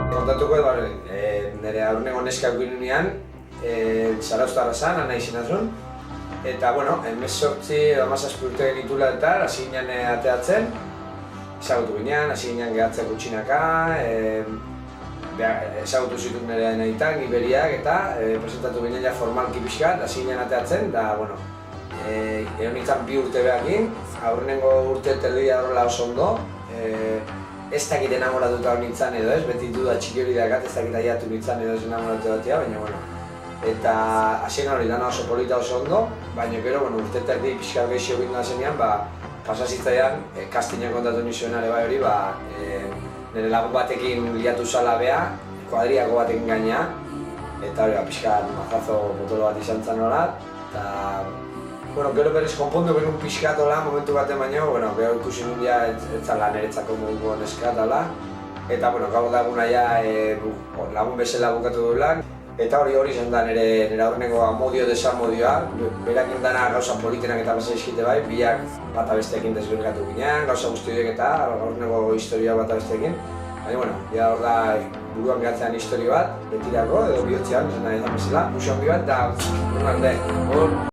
Kontatuko nire aurreneko neskak ginean, Zarauztarra zan, Ana izena zuen. Eta, bueno, 18 urte genitula eta hasi ginen ateatzen. Ezagutu ginean, hasi ginen gehatzen gutxinaka. Ezagutu zitut nire nahitan, Iberiak eta presentatu ginen ja formalki pixkat, hasi ginen ateatzen. Da, bueno, egon nintzen 2 urte behakin, aurreneko urte terdia horrela oso ondo. Ez dakit enamoratuta hor nintzen edo ez, beti duda txiki hori dakat, ez dakit aiatu nintzen edo ez enamoratu batia, baina bueno. Eta hasien hori dana oso polita oso ondo, baina gero, bueno, urte terdi pixka gehiago egin da zenean, pasazitzaian, kastinak kontatu nizuen ere bai hori, nire lagun batekin liatu zala beha, kuadriako batekin gainea, eta hori, pixka mazazo potolo bat izan zen horat, eta bueno, gero berez konpondu genuen pixkat hola momentu batean baino, bueno, gero ikusi nuen ja ez zala niretzako moduko neskat hola. Eta, bueno, gaur laguna ja lagun bezala bukatu du lan. Eta hori izan da nire aurreneko amodio desamodioa. Berak indana gauza politenak eta basa izkite bai, biak bata besteekin desbirgatu ginean, gauza guzti horiek eta aurreneko historia bata besteekin. Baina, bueno, ja hor da buruan gehatzean historio bat, betirako edo bihotzean, esan nahi bezala, museo handi bat, eta